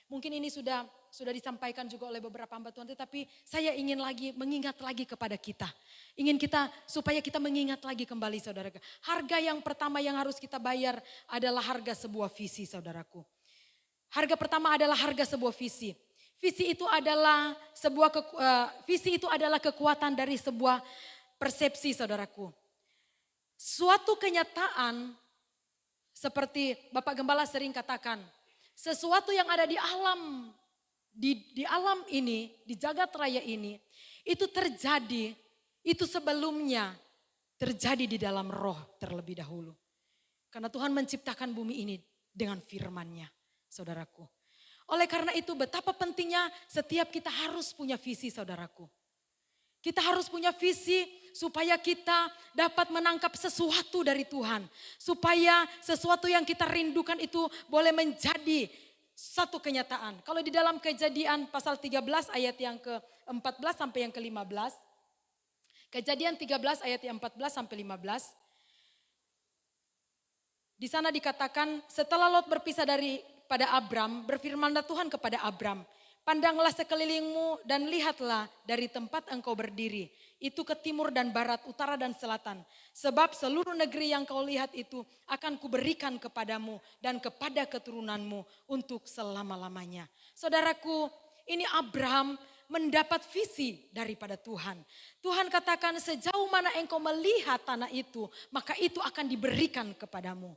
Speaker 1: Mungkin ini sudah disampaikan juga oleh beberapa hamba Tuhan. Tetapi saya ingin mengingat lagi kepada kita. Ingin kita supaya kita mengingat lagi kembali saudara. Harga yang pertama yang harus kita bayar adalah harga sebuah visi saudaraku. Harga pertama adalah harga sebuah visi. Visi itu adalah kekuatan dari sebuah persepsi saudaraku. Suatu kenyataan seperti Bapak Gembala sering katakan. Sesuatu yang ada di alam di alam ini, di jagat raya ini, itu terjadi, itu sebelumnya terjadi di dalam roh terlebih dahulu. Karena Tuhan menciptakan bumi ini dengan firman-Nya, saudaraku. Oleh karena itu betapa pentingnya setiap kita harus punya visi, saudaraku. Kita harus punya visi supaya kita dapat menangkap sesuatu dari Tuhan. Supaya sesuatu yang kita rindukan itu boleh menjadi satu kenyataan. Kalau di dalam Kejadian pasal 13 ayat yang ke-14 sampai yang ke-15. Kejadian 13 ayat yang 14 sampai 15. Di sana dikatakan setelah Lot berpisah daripada Abram, berfirmanlah Tuhan kepada Abram, pandanglah sekelilingmu dan lihatlah dari tempat engkau berdiri. Itu ke timur dan barat, utara dan selatan. Sebab seluruh negeri yang kau lihat itu akan kuberikan kepadamu dan kepada keturunanmu untuk selama-lamanya. Saudaraku, ini Abraham mendapat visi daripada Tuhan. Tuhan katakan sejauh mana engkau melihat tanah itu, maka itu akan diberikan kepadamu.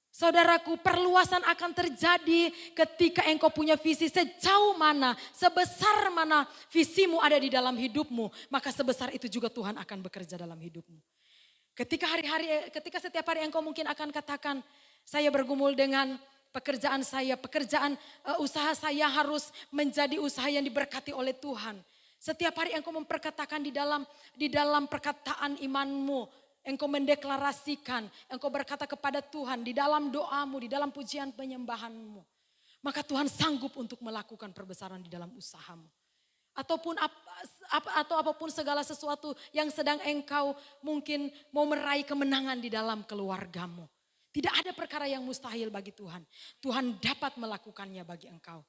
Speaker 1: Saudaraku, perluasan akan terjadi ketika engkau punya visi. Sejauh mana, sebesar mana visimu ada di dalam hidupmu, maka sebesar itu juga Tuhan akan bekerja dalam hidupmu. Ketika setiap hari engkau mungkin akan katakan, saya bergumul dengan pekerjaan saya, usaha saya harus menjadi usaha yang diberkati oleh Tuhan. Setiap hari engkau memperkatakan di dalam perkataan imanmu, engkau mendeklarasikan, engkau berkata kepada Tuhan di dalam doamu, di dalam pujian penyembahanmu. Maka Tuhan sanggup untuk melakukan perbesaran di dalam usahamu. Atau apapun segala sesuatu yang sedang engkau mungkin mau meraih kemenangan di dalam keluargamu. Tidak ada perkara yang mustahil bagi Tuhan. Tuhan dapat melakukannya bagi engkau.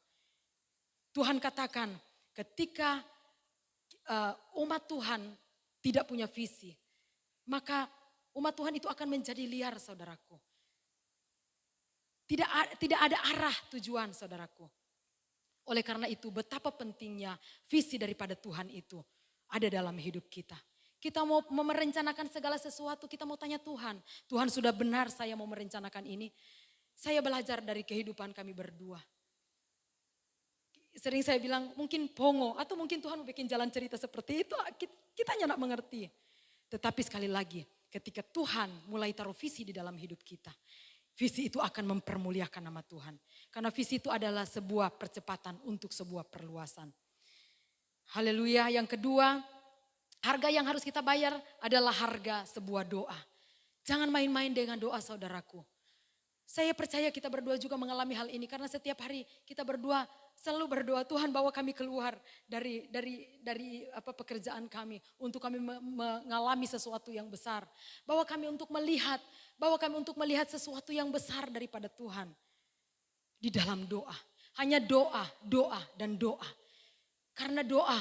Speaker 1: Tuhan katakan ketika umat Tuhan tidak punya visi, maka umat Tuhan itu akan menjadi liar saudaraku. Tidak ada arah tujuan, saudaraku. Oleh karena itu betapa pentingnya visi daripada Tuhan itu ada dalam hidup kita. Kita mau merencanakan segala sesuatu, kita mau tanya Tuhan. Tuhan sudah benar saya mau merencanakan ini. Saya belajar dari kehidupan kami berdua. Sering saya bilang mungkin pongo atau mungkin Tuhan mau bikin jalan cerita seperti itu. Kita hanya nak mengerti. Tetapi sekali lagi ketika Tuhan mulai taruh visi di dalam hidup kita. Visi itu akan mempermuliakan nama Tuhan. Karena visi itu adalah sebuah percepatan untuk sebuah perluasan. Haleluya. Yang kedua, harga yang harus kita bayar adalah harga sebuah doa. Jangan main-main dengan doa, saudaraku. Saya percaya kita berdua juga mengalami hal ini. Karena setiap hari kita berdua selalu berdoa, Tuhan bawa kami keluar dari pekerjaan kami. Untuk kami mengalami sesuatu yang besar. Bawa kami untuk melihat sesuatu yang besar daripada Tuhan. Di dalam doa. Hanya doa, doa, dan doa. Karena doa,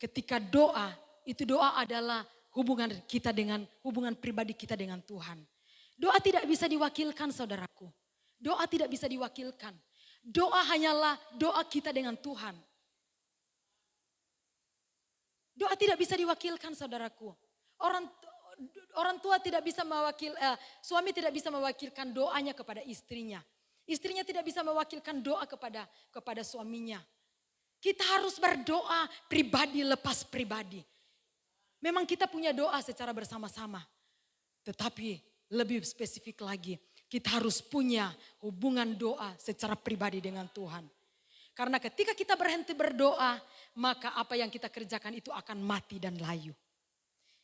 Speaker 1: ketika doa, itu doa adalah hubungan pribadi kita dengan Tuhan. Doa tidak bisa diwakilkan, saudaraku. Doa tidak bisa diwakilkan. Doa hanyalah doa kita dengan Tuhan. Doa tidak bisa diwakilkan, saudaraku. Orang tua tidak bisa suami tidak bisa mewakilkan doanya kepada istrinya. Istrinya tidak bisa mewakilkan doa kepada suaminya. Kita harus berdoa pribadi lepas pribadi. Memang kita punya doa secara bersama-sama. Tetapi lebih spesifik lagi, kita harus punya hubungan doa secara pribadi dengan Tuhan. Karena ketika kita berhenti berdoa, maka apa yang kita kerjakan itu akan mati dan layu.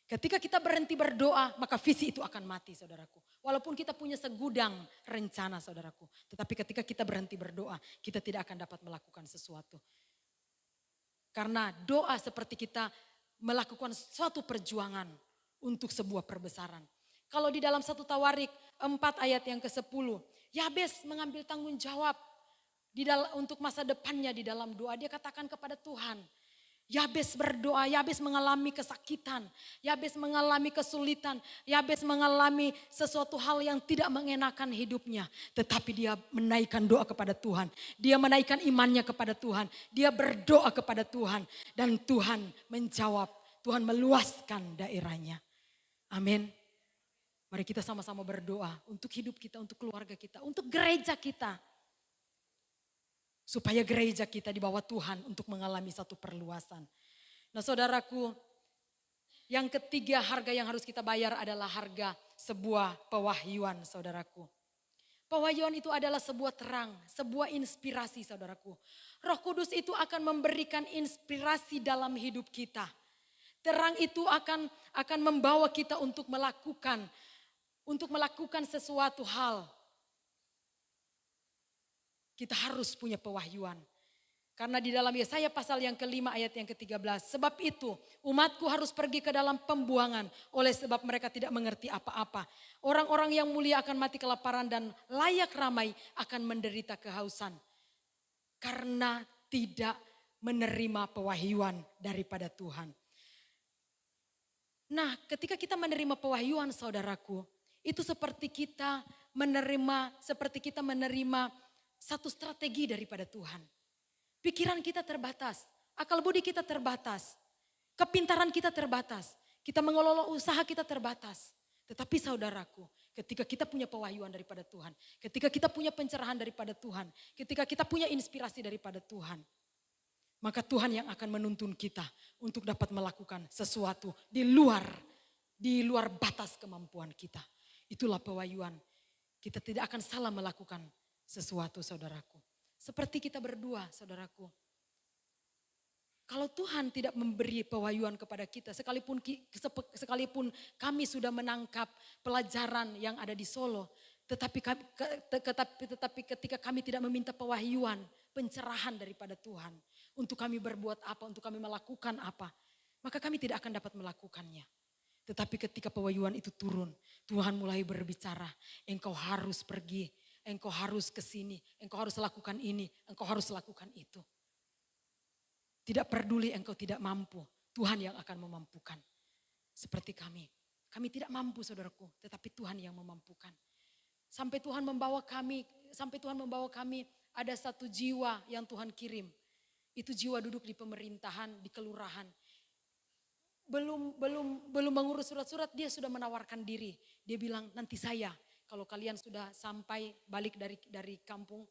Speaker 1: Ketika kita berhenti berdoa, maka visi itu akan mati, saudaraku. Walaupun kita punya segudang rencana, saudaraku. Tetapi ketika kita berhenti berdoa, kita tidak akan dapat melakukan sesuatu. Karena doa seperti kita melakukan suatu perjuangan untuk sebuah perbesaran. Kalau di dalam 1 Tawarik 4 ayat yang ke-10, Yabes mengambil tanggung jawab untuk masa depannya di dalam doa. Dia katakan kepada Tuhan, Yabes berdoa, Yabes mengalami kesakitan, Yabes mengalami kesulitan, Yabes mengalami sesuatu hal yang tidak mengenakan hidupnya. Tetapi dia menaikkan doa kepada Tuhan, dia menaikkan imannya kepada Tuhan, dia berdoa kepada Tuhan. Dan Tuhan menjawab, Tuhan meluaskan daerahnya. Amin. Mari kita sama-sama berdoa untuk hidup kita, untuk keluarga kita, untuk gereja kita. Supaya gereja kita di bawah Tuhan untuk mengalami satu perluasan. Nah, saudaraku, yang ketiga harga yang harus kita bayar adalah harga sebuah pewahyuan, saudaraku. Pewahyuan itu adalah sebuah terang, sebuah inspirasi, saudaraku. Roh Kudus itu akan memberikan inspirasi dalam hidup kita. Terang itu akan membawa kita untuk melakukan sesuatu hal. Kita harus punya pewahyuan. Karena di dalam Yesaya pasal yang ke-5 ayat yang ke-13. Sebab itu umatku harus pergi ke dalam pembuangan. Oleh sebab mereka tidak mengerti apa-apa. Orang-orang yang mulia akan mati kelaparan dan layak ramai akan menderita kehausan. Karena tidak menerima pewahyuan daripada Tuhan. Nah, ketika kita menerima pewahyuan, saudaraku, itu seperti kita menerima satu strategi daripada Tuhan. Pikiran kita terbatas, akal budi kita terbatas, kepintaran kita terbatas, kita mengelola usaha kita terbatas. Tetapi saudaraku, ketika kita punya pewahyuan daripada Tuhan, ketika kita punya pencerahan daripada Tuhan, ketika kita punya inspirasi daripada Tuhan, maka Tuhan yang akan menuntun kita untuk dapat melakukan sesuatu di luar batas kemampuan kita. Itulah pewahyuan. Kita tidak akan salah melakukan sesuatu, saudaraku. Seperti kita berdua, saudaraku. Kalau Tuhan tidak memberi pewahyuan kepada kita, sekalipun kami sudah menangkap pelajaran yang ada di Solo, tetapi ketika kami tidak meminta pewahyuan, pencerahan daripada Tuhan, untuk kami berbuat apa, untuk kami melakukan apa, maka kami tidak akan dapat melakukannya. Tetapi ketika pewahyuan itu turun, Tuhan mulai berbicara, engkau harus pergi, engkau harus ke sini, engkau harus lakukan ini, engkau harus lakukan itu. Tidak peduli engkau tidak mampu, Tuhan yang akan memampukan. Seperti kami tidak mampu, saudaraku, tetapi Tuhan yang memampukan. Sampai Tuhan membawa kami ada satu jiwa yang Tuhan kirim. Itu jiwa duduk di pemerintahan, di kelurahan. Belum mengurus surat-surat, dia sudah menawarkan diri. Dia bilang, nanti saya, kalau kalian sudah sampai balik dari kampung,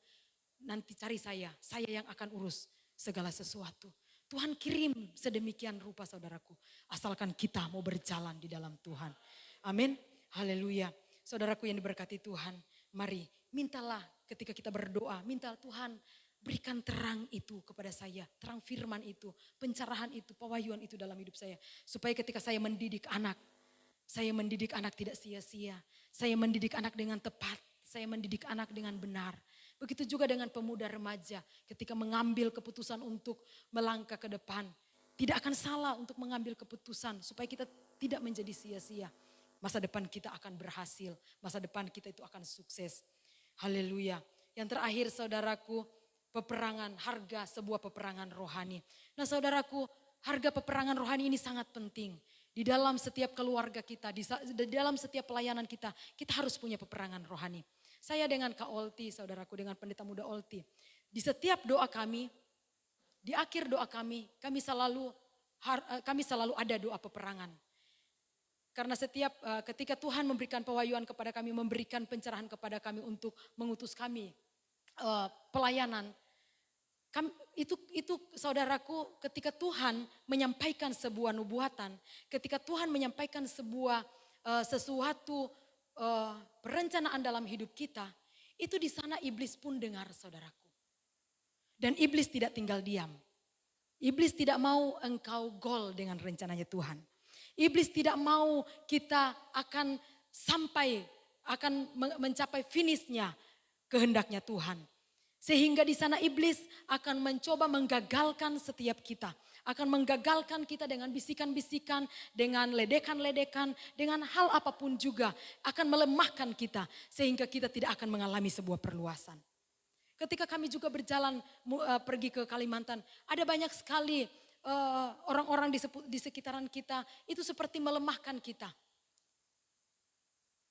Speaker 1: nanti cari saya yang akan urus segala sesuatu. Tuhan kirim sedemikian rupa saudaraku. Asalkan kita mau berjalan di dalam Tuhan. Amin. Haleluya. Saudaraku yang diberkati Tuhan, mari mintalah ketika kita berdoa, minta Tuhan berikan terang itu kepada saya, terang firman itu, pencerahan itu, pewahyuan itu dalam hidup saya. Supaya ketika saya mendidik anak tidak sia-sia. Saya mendidik anak dengan tepat, saya mendidik anak dengan benar. Begitu juga dengan pemuda remaja ketika mengambil keputusan untuk melangkah ke depan. Tidak akan salah untuk mengambil keputusan supaya kita tidak menjadi sia-sia. Masa depan kita akan berhasil, masa depan kita itu akan sukses. Haleluya. Yang terakhir saudaraku, peperangan, harga sebuah peperangan rohani. Nah saudaraku, harga peperangan rohani ini sangat penting. Di dalam setiap keluarga kita, di dalam setiap pelayanan kita harus punya peperangan rohani. Saya dengan Kak Olti, saudaraku, dengan pendeta muda Olti. Di setiap doa kami, di akhir doa kami selalu ada doa peperangan. Karena ketika Tuhan memberikan pewahyuan kepada kami, memberikan pencerahan kepada kami untuk mengutus kami pelayanan. Itu saudaraku, ketika Tuhan menyampaikan sebuah nubuatan, ketika Tuhan menyampaikan sesuatu perencanaan dalam hidup kita, itu di sana iblis pun dengar saudaraku. Dan iblis tidak tinggal diam. Iblis tidak mau engkau gol dengan rencananya Tuhan. Iblis tidak mau kita akan mencapai finishnya kehendaknya Tuhan. Sehingga di sana iblis akan mencoba menggagalkan setiap kita. Akan menggagalkan kita dengan bisikan-bisikan, dengan ledekan-ledekan, dengan hal apapun juga. Akan melemahkan kita sehingga kita tidak akan mengalami sebuah perluasan. Ketika kami juga berjalan pergi ke Kalimantan, ada banyak sekali orang-orang di sekitaran kita itu seperti melemahkan kita.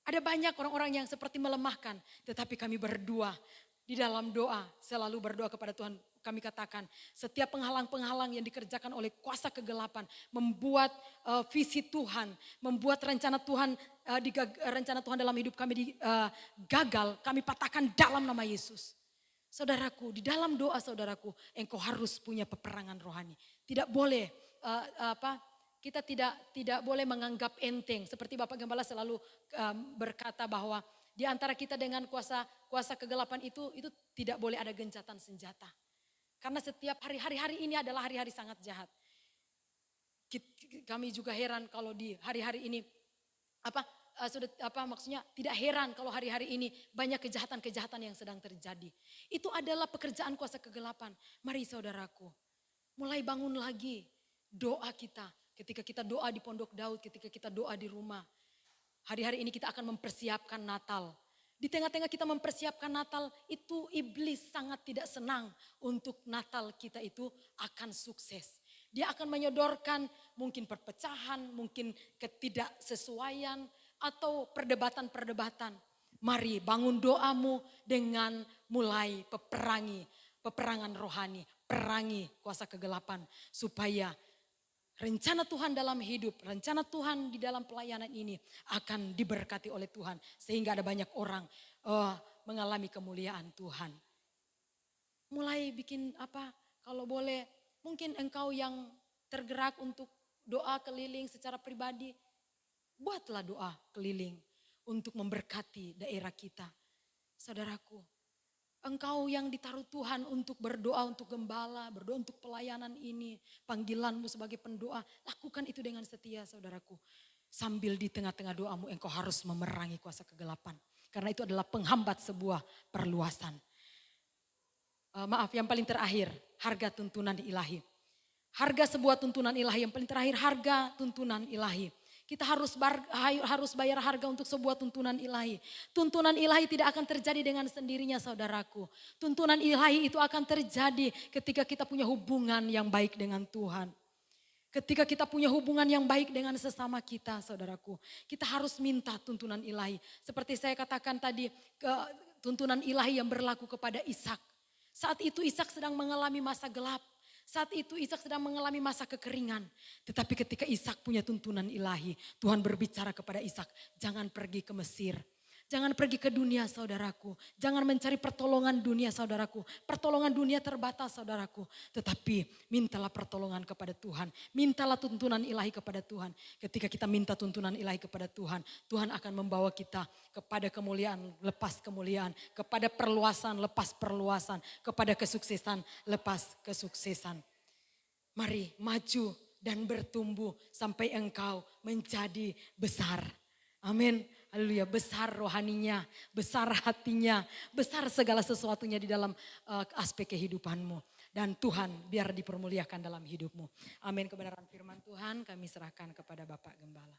Speaker 1: Ada banyak orang-orang yang seperti melemahkan, tetapi kami berdua di dalam doa, selalu berdoa kepada Tuhan. Kami katakan setiap penghalang-penghalang yang dikerjakan oleh kuasa kegelapan, membuat visi Tuhan, membuat rencana Tuhan dalam hidup kami gagal, kami patahkan dalam nama Yesus. Saudaraku, di dalam doa saudaraku, engkau harus punya peperangan rohani. Tidak boleh kita tidak boleh menganggap enteng. Seperti Bapak Gembala selalu berkata bahwa di antara kita dengan kuasa kegelapan itu tidak boleh ada gencatan senjata. Karena setiap hari ini adalah hari-hari sangat jahat. Kami juga heran kalau di hari-hari ini maksudnya tidak heran kalau hari-hari ini banyak kejahatan-kejahatan yang sedang terjadi. Itu adalah pekerjaan kuasa kegelapan. Mari saudaraku, mulai bangun lagi doa kita. Ketika kita doa di Pondok Daud, ketika kita doa di rumah. Hari-hari ini kita akan mempersiapkan Natal. Di tengah-tengah kita mempersiapkan Natal, itu iblis sangat tidak senang untuk Natal kita itu akan sukses. Dia akan menyodorkan mungkin perpecahan, mungkin ketidaksesuaian, atau perdebatan-perdebatan. Mari bangun doamu dengan mulai peperangan rohani, perangi kuasa kegelapan supaya rencana Tuhan dalam hidup, rencana Tuhan di dalam pelayanan ini akan diberkati oleh Tuhan. Sehingga ada banyak orang mengalami kemuliaan Tuhan. Mulai bikin kalau boleh mungkin engkau yang tergerak untuk doa keliling secara pribadi. Buatlah doa keliling untuk memberkati daerah kita. Saudaraku, engkau yang ditaruh Tuhan untuk berdoa untuk gembala, berdoa untuk pelayanan ini, panggilanmu sebagai pendoa, lakukan itu dengan setia saudaraku. Sambil di tengah-tengah doamu engkau harus memerangi kuasa kegelapan. Karena itu adalah penghambat sebuah perluasan. Yang paling terakhir, harga tuntunan ilahi. Harga sebuah tuntunan ilahi, yang paling terakhir harga tuntunan ilahi. Kita harus bayar harga untuk sebuah tuntunan ilahi. Tuntunan ilahi tidak akan terjadi dengan sendirinya saudaraku. Tuntunan ilahi itu akan terjadi ketika kita punya hubungan yang baik dengan Tuhan. Ketika kita punya hubungan yang baik dengan sesama kita, saudaraku, kita harus minta tuntunan ilahi. Seperti saya katakan tadi, tuntunan ilahi yang berlaku kepada Ishak. Saat itu Ishak sedang mengalami masa gelap. Saat itu Ishak sedang mengalami masa kekeringan. Tetapi ketika Ishak punya tuntunan ilahi, Tuhan berbicara kepada Ishak, jangan pergi ke Mesir. Jangan pergi ke dunia, saudaraku. Jangan mencari pertolongan dunia, saudaraku. Pertolongan dunia terbatas, saudaraku. Tetapi mintalah pertolongan kepada Tuhan. Mintalah tuntunan ilahi kepada Tuhan. Ketika kita minta tuntunan ilahi kepada Tuhan, Tuhan akan membawa kita kepada kemuliaan lepas kemuliaan. Kepada perluasan lepas perluasan. Kepada kesuksesan lepas kesuksesan. Mari maju dan bertumbuh sampai engkau menjadi besar. Amin. Haleluya, besar rohaninya, besar hatinya, besar segala sesuatunya di dalam aspek kehidupanmu. Dan Tuhan biar dipermuliakan dalam hidupmu. Amin, kebenaran firman Tuhan kami serahkan kepada Bapak Gembala.